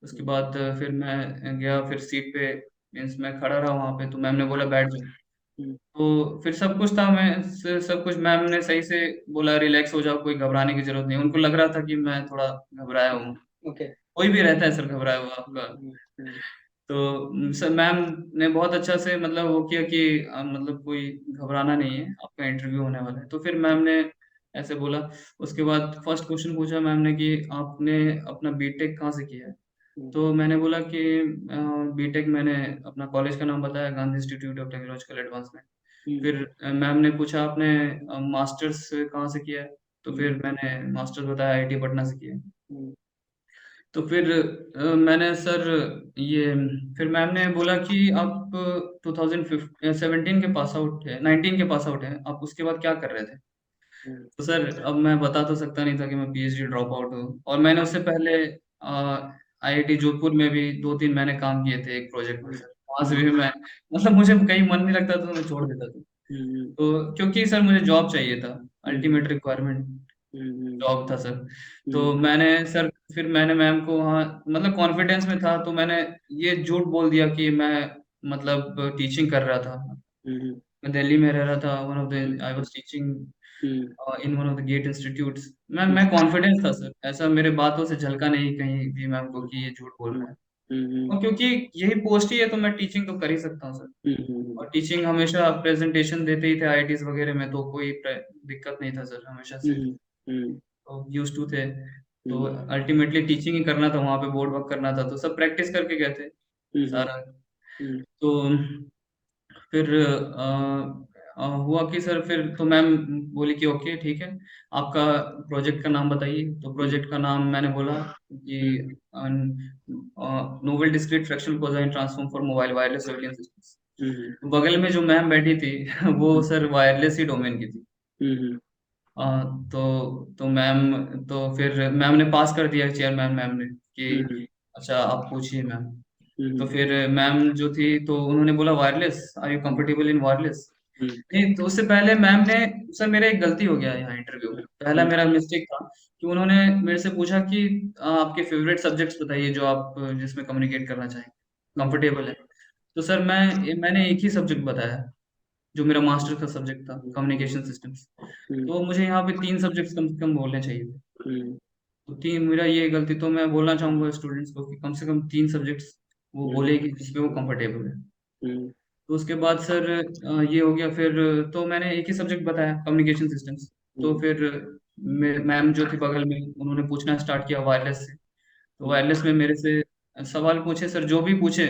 उसके बाद फिर मैं गया फिर सीट पे, मीन्स मैं खड़ा रहा वहाँ पे, तो मैम ने बोला बैठ जाओ। हम्म, तो फिर सब कुछ था, सब कुछ मैम ने सही से बोला, रिलैक्स हो जाओ, कोई घबराने की जरूरत नहीं। उनको लग रहा था कि मैं थोड़ा घबराया हूँ, ओके। कोई भी रहता है सर घबराया हुआ आपका। हम्म, हम्म, तो सर मैम ने बहुत अच्छा से मतलब वो किया कि मतलब कोई घबराना नहीं है, आपका इंटरव्यू होने वाला है। तो फिर मैम ने ऐसे बोला। उसके बाद फर्स्ट क्वेश्चन पूछा मैम ने कि आपने अपना बीटेक कहाँ से किया है। हम्म, तो मैंने बोला कि बीटेक मैंने अपना कॉलेज का नाम बताया, Gandhi Institute of Technological Advancement. हम्म, फिर मैम ने पूछा आपने मास्टर्स कहाँ से किया है। तो हम्म, फिर मैंने मास्टर्स बताया आईआईटी पटना से किया है। हम्म, तो फिर मैंने सर ये फिर मैम ने बोला कि आप 2017 के पास आउट है, 19 के पास आउट है, आप उसके बाद क्या कर रहे थे। हम्म, तो सर अब मैं बता तो सकता नहीं था कि मैं पीएचडी ड्रॉप आउट हूँ, और मैंने उससे पहले आईआईटी जोधपुर में भी 2-3 महीने काम किए थे एक प्रोजेक्ट में सर। वहां से हम्म, भी मैं मतलब मुझे कहीं मन नहीं लगता तो मैं छोड़ देता था। हम्म, तो क्योंकि सर मुझे जॉब चाहिए था, हम्म, अल्टीमेट रिक्वायरमेंट हम्म, जॉब था सर। तो हम्म, मैंने सर फिर मैंने मैम को वहाँ मतलब कॉन्फिडेंस में था, तो मैंने ये झूठ बोल दिया कि मैं मतलब टीचिंग कर रहा था। हम्म, मैं दिल्ली में रह रहा था, one of hmm, the I was teaching hmm, in one of the GATE institutes. मैं कॉन्फिडेंस था सर, ऐसा मेरे बातों से झलका नहीं कहीं भी मैम को कि ये झूठ बोल रहा है। और क्योंकि यही पोस्ट ही है तो मैं टीचिंग तो कर ही सकता हूँ सर। और टीचिंग हमेशा प्रेजेंटेशन देते ही थे आईआईटीज वगैरह में, तो कोई दिक्कत नहीं था सर हमेशा से। हम्म, हम्म, तो यूज टू थे। तो हम्म, अल्टीमेटली टीचिंग ही करना था, वहां पे बोर्ड वर्क करना था, तो सब प्रैक्टिस करके गए थे हम्म, सारा। हम्म, तो फिर हुआ कि सर फिर तो मैम बोली कि ओके ठीक है, आपका प्रोजेक्ट का नाम बताइए। तो प्रोजेक्ट का नाम मैंने बोला कि हम्म, novel discrete fractional cosine transform for mobile wireless surveillance hmm, systems. बगल में जो मैम बैठी थी वो सर वायरलेस ही डोमेन की थी। हम्म, तो मैम तो फिर मैम ने पास कर दिया, चेयर मैम ने हम्म, कि अच्छा आप पूछिए मैम। तो हम्म, फिर मैम जो थी तो उन्होंने बोला wireless, are you comfortable in wireless. हम्म, नहीं, तो उससे पहले मैम ने, सर मेरा एक गलती हो गया यहाँ इंटरव्यू में, पहला हम्म, मेरा मिस्टेक था कि उन्होंने मेरे से पूछा कि आपके फेवरेट सब्जेक्ट्स बताइए जो आप जिसमें कम्युनिकेट करना चाहें, हम्म, कंफर्टेबल है। तो सर मैंने एक ही सब्जेक्ट बताया जो मेरा मास्टर का सब्जेक्ट था, कम्युनिकेशन सिस्टम्स। हम्म, तो मुझे यहाँ पे 3 सब्जेक्ट्स कम से कम बोलने चाहिए थे। हम्म, तो तीन, मेरा ये गलती, तो मैं बोलना चाहूंगा स्टूडेंट्स को कि कम से कम 3 सब्जेक्ट्स वो हम्म, बोले कि जिसपे वो कंफर्टेबल है। हम्म, तो उसके बाद सर ये हो गया। फिर तो मैंने एक ही सब्जेक्ट बताया, कम्युनिकेशन सिस्टम्स। तो हम्म, फिर मैम जो थी बगल में, उन्होंने पूछना स्टार्ट किया वायरलेस से। तो वायरलेस में मेरे से सवाल पूछे सर, जो भी पूछे।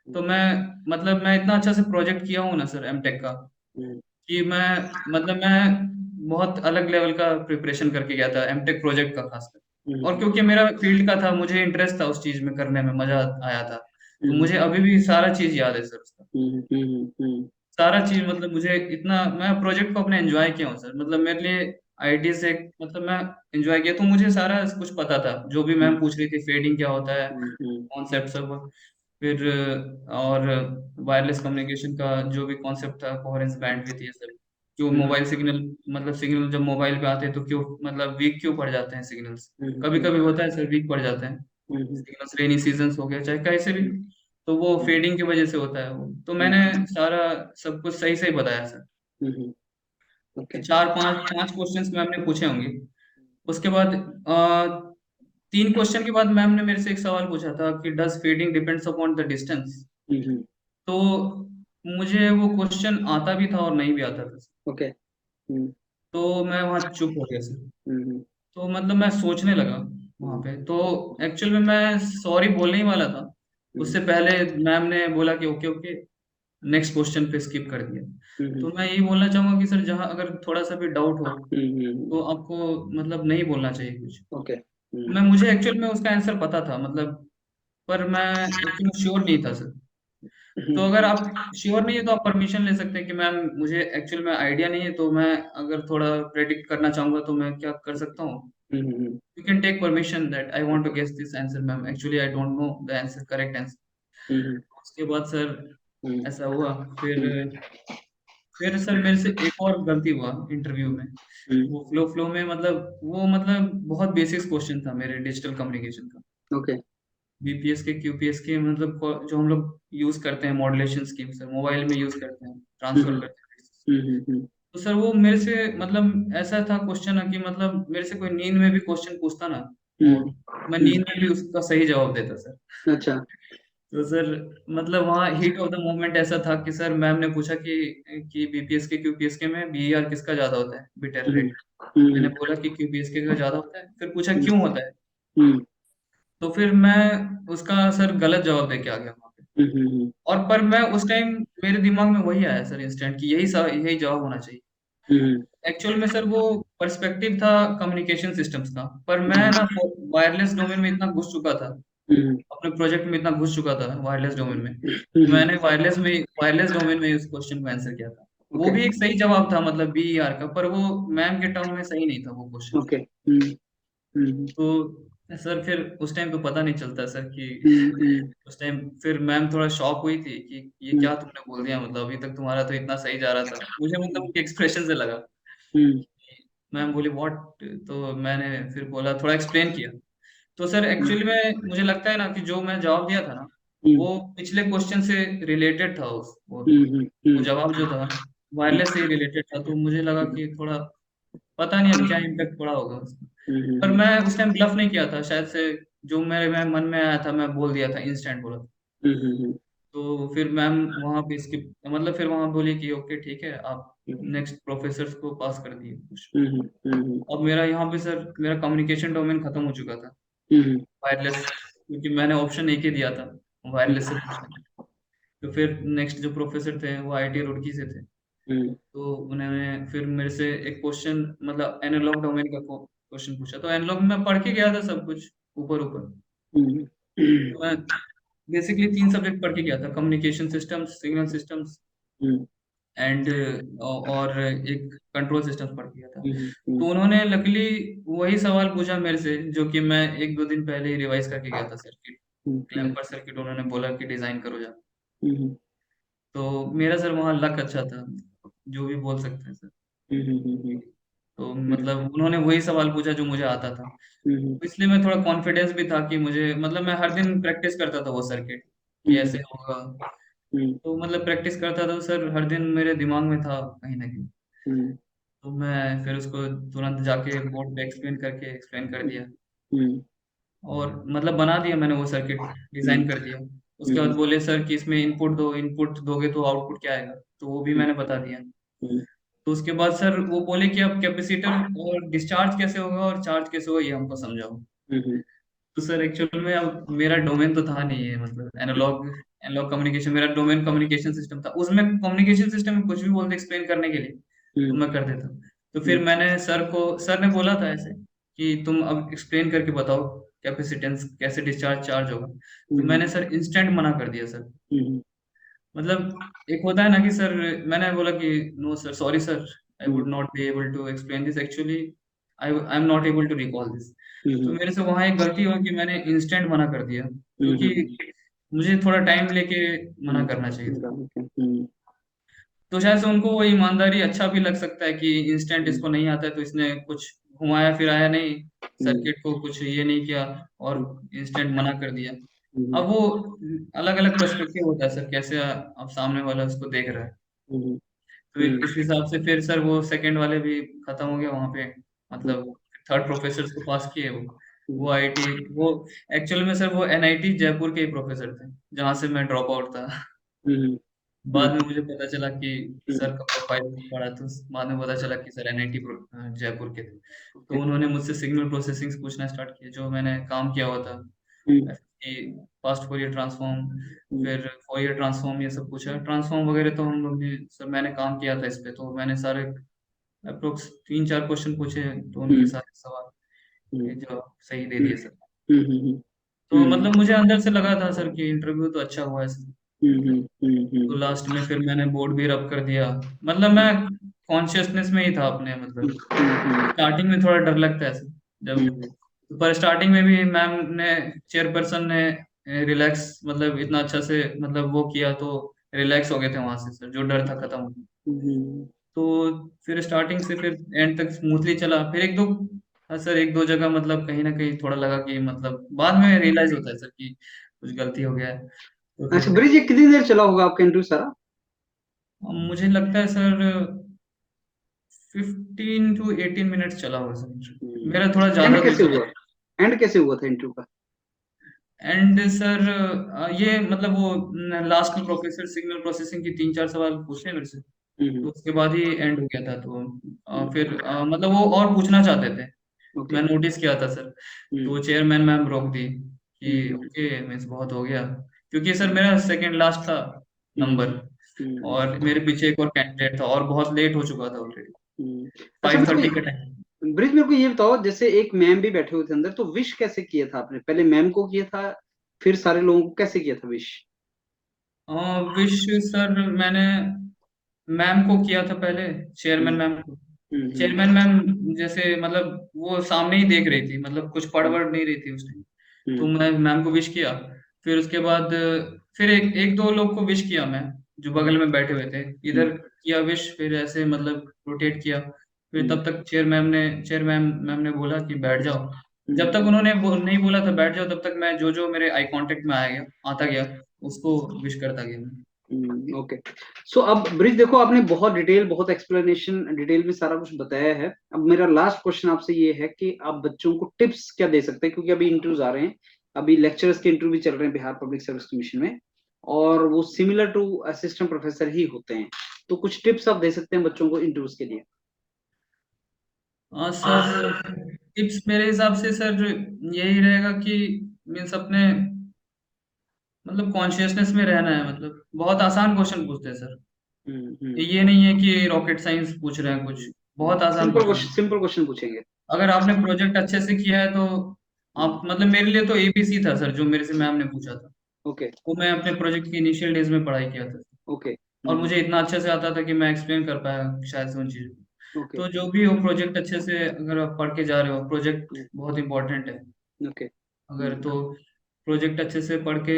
तो मैं, मतलब मैं इतना अच्छा से प्रोजेक्ट किया हूँ ना सर एमटेक का, हम्म, कि मैं बहुत अलग लेवल का प्रिपरेशन करके गया था एमटेक प्रोजेक्ट का खासकर। और हम्म, क्योंकि मेरा फील्ड का था, मुझे इंटरेस्ट था उस चीज में करने में, मजा आया था। तो हम्म, मुझे अभी भी सारा चीज याद है सर उसका। हम्म, सारा चीज, मतलब मुझे इतना, मैं प्रोजेक्ट को अपने एंजॉय किया हूँ सर। मतलब मेरे लिए आईटी से, मतलब मैं एंजॉय किया, तो मुझे सारा कुछ पता था। जो भी मैम पूछ रही थी, फेडिंग क्या होता है, कॉन्सेप्ट सब, फिर और वायरलेस कम्युनिकेशन का जो भी कॉन्सेप्ट था, कोहेरेंस बैंडविड्थ, ये सब। जो मोबाइल सिग्नल, मतलब सिग्नल जब मोबाइल पे आते हैं तो क्यों, मतलब वीक क्यों पड़ जाते हैं सिग्नल्स। कभी कभी होता है सर, वीक पड़ जाते हैं सिग्नल्स, रेनी सीजन हो गया चाहे कैसे भी। तो वो फेडिंग की वजह से होता है वो। तो मैंने सारा सब कुछ सही सही बताया सर। ओके। चार पांच पांच क्वेश्चंस मैम ने पूछे होंगे। उसके बाद अ, 3 क्वेश्चन के बाद मैम ने मेरे से एक सवाल पूछा था कि does fading depends upon the distance. तो मुझे वो क्वेश्चन आता भी था और नहीं भी आता था। ओके। तो मैं वहाँ चुप हो गया सर। तो मतलब मैं सोचने लगा वहाँ पे। तो एक्चुअल में मैं सॉरी बोलने ही वाला था, उससे पहले मैम ने बोला कि ओके ओके, नेक्स्ट क्वेश्चन पे स्किप कर दिया। तो मैं यही बोलना चाहूंगा कि सर, जहाँ अगर थोड़ा सा भी डाउट हो तो आपको मतलब नहीं बोलना चाहिए कुछ। ओके। मुझे एक्चुअल में उसका आंसर पता था, मतलब, पर मैं एक्चुअली श्योर नहीं था सर। तो अगर आप श्योर नहीं है तो आप परमिशन ले सकते हैं कि मैम, मुझे एक्चुअल में आइडिया नहीं है, तो मैं अगर थोड़ा प्रेडिक्ट करना चाहूंगा तो मैं क्या कर सकता हूँ। You can take permission that I want to guess this answer ma'am, actually I don't know the answer, correct answer. उसके बाद सर ऐसा हुआ। फिर फिर सर मेरे से एक और गलती हुआ इंटरव्यू में। वो फ्लो फ्लो में, मतलब वो, मतलब बहुत बेसिक क्वेश्चन था मेरे डिजिटल कम्युनिकेशन का। ओके। बीपीएस के, क्यूपीएस के, मतलब जो हम लोग यूज करते हैं मॉड्यूलेशन स्कीम सर, मोबाइल में यूज करते हैं, ट्रांसफर करते हैं। तो सर वो मेरे से, मतलब ऐसा था क्वेश्चन ना, कि मतलब मेरे से कोई नींद में भी क्वेश्चन पूछता ना, वो मैं नींद में भी उसका सही जवाब देता सर। अच्छा। तो सर, मतलब वहाँ हीट ऑफ द मोमेंट ऐसा था कि सर मैम ने पूछा कि बीपीएस के क्यूपीएस के में बीईआर किसका ज्यादा होता है, बिट रेट। मैंने बोला कि क्यूपीएस के का ज्यादा होता है। फिर पूछा क्यों होता है। तो फिर मैं उसका सर गलत जवाब दे के आ गया वहाँ पे। और पर मैं उस टाइम, मेरे दिमाग में वही आया सर इंस्टेंट, कि यही जवाब होना चाहिए। एक्चुअल में सर वो पर्सपेक्टिव था कम्युनिकेशन सिस्टम्स का, पर मैं ना वायरलेस डोमेन में इतना घुस चुका था, अपने प्रोजेक्ट में इतना घुस चुका था वायरलेस डोमेन में, कि मैंने वायरलेस डोमेन में उस क्वेश्चन को आंसर किया था। वो ओके। भी एक सही जवाब था, मतलब बीईआर का, पर वो मैम के टर्म में सही नहीं था वो क्वेश्चन। ओके। तो सर फिर उस टाइम तो पता नहीं चलता सर कि उस टाइम फिर मैम थोड़ा शॉक हुई थी कि ये क्या तुमने बोल दिया, मतलब अभी तक तुम्हारा तो इतना सही जा रहा था, मुझे मतलब उनके एक्सप्रेशन से लगा। मैम बोली व्हाट। तो मैंने फिर बोला, थोड़ा एक्सप्लेन किया। तो सर एक्चुअली में मुझे लगता है ना कि जो मैं जवाब दिया था ना, वो पिछले क्वेश्चन से रिलेटेड था। वो जवाब जो था वायरलेस से ही रिलेटेड था, तो मुझे लगा कि थोड़ा, पता नहीं अब क्या इम्पैक्ट पड़ा होगा उसका। पर मैं उस टाइम ब्लफ नहीं किया था शायद से, जो मेरे में मन में आया था मैं बोल दिया था, इंस्टेंट बोला। तो फिर मैम वहाँ पे स्किप, मतलब फिर वहाँ बोली कि ओके ठीक है, आप नेक्स्ट प्रोफेसर को पास कर दिए कुछ। अब मेरा यहाँ पे सर, मेरा कम्युनिकेशन डोमेन खत्म हो चुका था, वायरलेस, क्योंकि मैंने ऑप्शन एक ही दिया था वायरलेस से पूछने का। तो फिर नेक्स्ट जो प्रोफेसर थे वो आईटी रुड़की से थे। तो उन्होंने फिर मेरे से एक क्वेश्चन, मतलब एनालॉग डोमेन का क्वेश्चन पूछा। तो एनालॉग में मैं पढ़ के गया था सब कुछ ऊपर ऊपर। तो मैं बेसिकली 3 सब्जेक्ट पढ़ के गया था, communication systems, signal systems, and और एक कंट्रोल सिस्टम्स पढ़ के गया था। तो उन्होंने लकीली वही सवाल पूछा मेरे से, जो कि मैं 1-2 दिन पहले ही रिवाइज करके गया था, सर्किट, क्लैम्पर सर्किट उन्होंने बोला कि डिजाइन करो जा। तो मेरा सर वहाँ लक अच्छा था, जो भी बोल सकते हैं सर। तो मतलब उन्होंने वही सवाल पूछा जो मुझे आता था। तो इसलिए मैं थोड़ा कॉन्फिडेंस भी था कि मुझे, मतलब मैं हर दिन प्रैक्टिस करता था वो सर्किट, कि ऐसे होगा। तो मतलब प्रैक्टिस करता था सर, हर दिन मेरे दिमाग में था कहीं ना कहीं। तो मैं फिर उसको तुरंत जाके बोर्ड पे एक्सप्लेन कर दिया। और मतलब बना दिया मैंने वो सर्किट, डिजाइन कर दिया। उसके बाद बोले सर कि इसमें इनपुट दो, इनपुट दोगे तो आउटपुट क्या आएगा, तो वो भी मैंने बता दिया। तो उसके बाद सर वो बोले कि अब कैपेसिटर और डिस्चार्ज कैसे होगा और चार्ज कैसे होगा ये हमको समझाओ। हम्म तो सर एक्चुअल में अब मेरा डोमेन तो था नहीं है, मतलब एनालॉग एनालॉग कम्युनिकेशन मेरा डोमेन कम्युनिकेशन सिस्टम था, उसमें कम्युनिकेशन सिस्टम में कुछ भी बोलते एक्सप्लेन करने के लिए तो हम्म मैं कर देता। तो फिर हम्म मैंने सर ने बोला था ऐसे कि तुम अब एक्सप्लेन करके बताओ कैपेसिटेंस कैसे डिस्चार्ज चार्ज होगा। तो हम्म मैंने सर इंस्टेंट मना कर दिया सर। हम्म मतलब एक होता है ना कि सर, मैंने बोला कि no sir, sorry sir, I hmm would not be able to explain this actually, I am not able to recall this. तो हम्म मेरे से वहां एक गलती हुई कि मैंने इंस्टेंट मना कर दिया, क्योंकि हम्म मुझे थोड़ा टाइम लेके मना करना चाहिए था। तो शायद से उनको वो ईमानदारी अच्छा भी लग सकता है कि इंस्टेंट इसको नहीं आता है तो इसने कुछ घुमाया फिराया नहीं, सर्किट को कुछ ये नहीं किया और इंस्टेंट मना कर दिया। अब वो अलग अलग पर्सपेक्टिव होता है सर, कैसे अब सामने वाला उसको देख रहा है। तो इस हिसाब से फिर सर वो सेकंड वाले भी खत्म हो गया वहां पे, मतलब थर्ड प्रोफेसर को पास किए वो आईआईटी, वो एक्चुअल में सर वो एनआईटी जयपुर के ही प्रोफेसर थे जहाँ से मैं ड्रॉप आउट था। बाद में मुझे पता चला कि सर का प्रोफाइल पढ़ा तो बाद में पता चला कि सर एनआईटी जयपुर के थे। तो उन्होंने मुझसे सिग्नल प्रोसेसिंग पूछना स्टार्ट किया जो मैंने काम किया हुआ था, फास्ट फोरियर ट्रांसफॉर्म, फिर फोरियर ट्रांसफॉर्म ये सब पूछा। ट्रांसफॉर्म वगैरह तो हम लोग ने सर मैंने काम किया था इस पे, तो मैंने सारे अप्रोक्स 3-4 क्वेश्चन पूछे तो उनके सारे सवाल के जवाब सही दे दिए सर। तो मतलब मुझे अंदर से लगा था सर कि इंटरव्यू तो अच्छा हुआ है सर। तो लास्ट में फिर मैंने बोर्ड भी रब कर दिया। मतलब मैं कॉन्शियसनेस में ही था अपने, मतलब स्टार्टिंग में थोड़ा डर लगता है सर जब, पर स्टार्टिंग में भी मैम ने, चेयरपर्सन ने रिलैक्स, मतलब इतना अच्छा से मतलब वो किया तो रिलैक्स हो गए थे वहां से सर, जो डर था खत्म हो गया। तो फिर स्टार्टिंग से फिर एंड तक स्मूथली चला। फिर एक दो, हाँ सर, एक दो जगह मतलब कहीं ना कहीं थोड़ा लगा कि मतलब बाद में रियलाइज होता है सर कि कुछ गलती हो गया है। तो अच्छा फिर ब्रिज, ये कितनी देर चला होगा आपका इंटरव्यू सारा? मुझे लगता है सर 15 to 18 मिनट्स चला होगा सर, मेरा थोड़ा एंड ज्यादा तो कैसे चला। हुआ? एंड कैसे हुआ था इंटरव्यू का? एंड सर ये मतलब वो लास्ट में प्रोफेसर सिग्नल प्रोसेसिंग की 3-4 सवाल पूछे मेरे से, तो उसके बाद ही एंड हो गया था। तो फिर मतलब वो और पूछना चाहते थे, ओके। मैं नोटिस किया था सर। तो चेयरमैन मैम रोक दी कि ओके मीन्स बहुत हो गया, क्योंकि सर मेरा सेकंड लास्ट था नंबर, और मेरे पीछे एक और कैंडिडेट था और बहुत लेट हो चुका था ऑलरेडी, अच्छा फाइव मेरे थर्टी का को टाइम। ब्रिज, मेरे को ये बताओ, जैसे एक मैम भी बैठे हुए थे अंदर, तो विश कैसे किया था आपने? पहले मैम को किया था, फिर सारे लोगों को कैसे किया था विश? विश सर मैंने मैम को किया था पहले, चेयरमैन हम्म मैम को। हम्म चेयरमैन मैम जैसे मतलब वो सामने ही देख रही थी, मतलब कुछ पढ़ हम्म वढ़ नहीं रही थी उस टाइम। तो हम्म मैं मैम को विश किया। फिर उसके बाद फिर एक एक दो लोग को विश किया मैं, जो बगल में बैठे हुए थे, इधर किया विश, फिर ऐसे मतलब रोटेट किया। फिर हम्म तब तक चेयर मैम ने बोला कि बैठ जाओ। जब हम्म तक उन्होंने नहीं बोला था बैठ जाओ, तब तक मैं जो जो मेरे आई कांटेक्ट में आया गया आता गया उसको विश करता गया मैं। ओके। सो अब ब्रिज देखो, आपने बहुत डिटेल, बहुत एक्सप्लेनेशन डिटेल में सारा कुछ बताया है। अब मेरा लास्ट क्वेश्चन आपसे ये है कि आप बच्चों को टिप्स क्या दे सकते हैं, क्योंकि अभी इंटरव्यूज आ रहे हैं, अभी लेक्चरर्स के इंटरव्यू भी चल रहे हैं बिहार पब्लिक सर्विस कमीशन में, और वो सिमिलर टू असिस्टेंट प्रोफेसर ही होते हैं। तो कुछ टिप्स आप दे सकते हैं बच्चों को इंटरव्यूज के लिए? हाँ सर, टिप्स मेरे हिसाब से सर यही रहेगा कि मीन्स अपने मतलब कॉन्शियसनेस में रहना है। मतलब बहुत आसान क्वेश्चन पूछते हैं सर, ये नहीं है कि रॉकेट साइंस पूछ रहे हैं कुछ, बहुत आसान simple question. Question, simple question पूछेंगे। अगर आपने प्रोजेक्ट अच्छे से किया है तो आप, मतलब मेरे लिए तो एबीसी था सर जो मेरे से मैम ने पूछा था, ओके वो मैं अपने प्रोजेक्ट की इनिशियल डेज में पढ़ाई किया था, ओके और मुझे इतना अच्छे से आता था कि मैं एक्सप्लेन कर पाया शायद से उन चीज़ों को। ओके तो जो भी हो प्रोजेक्ट अच्छे से अगर आप पढ़ के जा रहे हो, प्रोजेक्ट बहुत इंपॉर्टेंट है। ओके अगर तो प्रोजेक्ट अच्छे से पढ़ के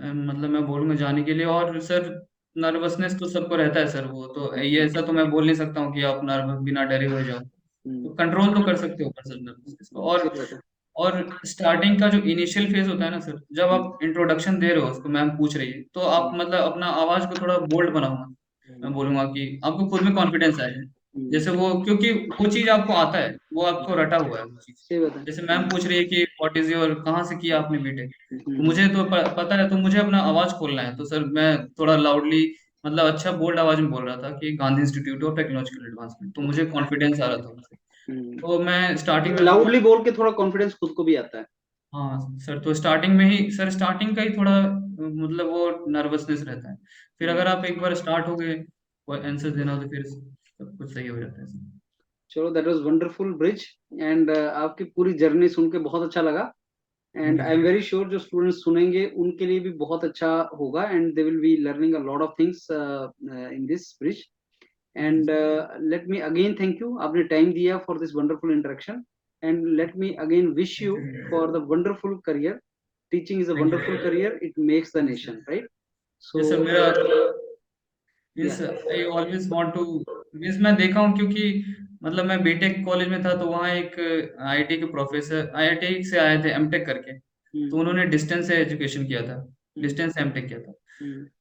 मतलब मैं बोलूँगा जाने के लिए। और सर नर्वसनेस तो सबको रहता है सर, वो तो ये ऐसा तो मैं बोल नहीं सकता हूँ कि आप नर्वस बिना डरे हुए जाओ, तो कंट्रोल तो कर सकते हो पर सर नर्वसनेस को। सही बात है। और स्टार्टिंग का जो इनिशियल फेज होता है ना सर, जब आप इंट्रोडक्शन दे रहे हो उसको, मैम पूछ रही है, तो आप मतलब अपना आवाज को थोड़ा बोल्ड बनाऊंगा, मैं बोलूंगा कि आपको खुद में कॉन्फिडेंस आएगा। जैसे वो, क्योंकि वो चीज आपको आता है, वो आपको रटा हुआ है वो चीज। सही बात है। जैसे मैम पूछ रही है कि व्हाट इज योर, कहाँ से किया आपने बीटेक, तो मुझे तो पता है, तो मुझे अपना आवाज खोलना है, तो सर मैं थोड़ा लाउडली मतलब अच्छा बोल्ड आवाज में बोल रहा था कि Gandhi Institute of Technological advancement, तो मुझे कॉन्फिडेंस आ रहा था उससे। तो मैं स्टार्टिंग में तो लाउडली बोल के थोड़ा कॉन्फिडेंस खुद को भी आता है। हाँ सर, तो स्टार्टिंग में ही सर, स्टार्टिंग का ही थोड़ा मतलब वो नर्वसनेस रहता है। फिर अगर आप एक बार स्टार्ट हो गए आंसर देना, तो फिर सब कुछ सही हो जाता है सर। चलो, that was wonderful bridge. And आपकी पूरी जर्नी सुन के बहुत अच्छा लगा। Thank and you I am sir. Very sure जो स्टूडेंट्स सुनेंगे उनके लिए भी बहुत अच्छा होगा, and they will be learning a lot of things in this bridge. Thank you and sir. Let me again thank you, आपने टाइम दिया for this wonderful interaction. And let me again wish thank you you for the wonderful career. Teaching is a thank you wonderful sir. Career, it makes the yes nation, sir. Right? Yes so sir, मेरा या, means I always want to, means मैं देखा हूँ, क्योंकि मतलब मैं BTech college में था, तो वहाँ एक आईआईटी के प्रोफेसर आईआईटी से आए थे एमटेक करके। तो उन्होंने डिस्टेंस से एजुकेशन किया था, डिस्टेंस से एमटेक किया था।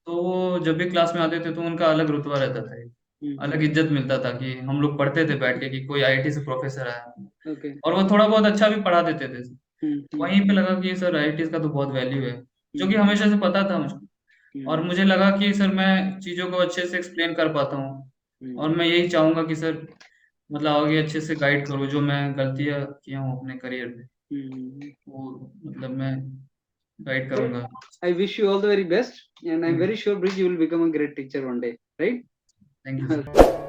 तो वो जब भी क्लास में आते थे तो उनका अलग रुतबा रहता था, अलग इज्जत मिलता था कि हम लोग पढ़ते थे बैठ के कि कोई आईआईटी से प्रोफेसर आया। ओके। और वो थोड़ा बहुत अच्छा भी पढ़ा देते थे। वहीं पे लगा कि सर आईआईटी का तो बहुत वैल्यू है, जो कि हमेशा से पता था मुझको। और मुझे लगा कि सर मैं चीज़ों को अच्छे से एक्सप्लेन कर पाता हूँ, और मैं यही चाहूँगा कि सर मतलब आगे अच्छे से गाइड करूँ, जो मैं गलतियाँ किया हूँ अपने करियर में, वो मतलब मैं गाइड Well, करूँगा। I wish you all the very best, and I'm thank very sure, Bridge, you will become a great teacher one day, right? You sir.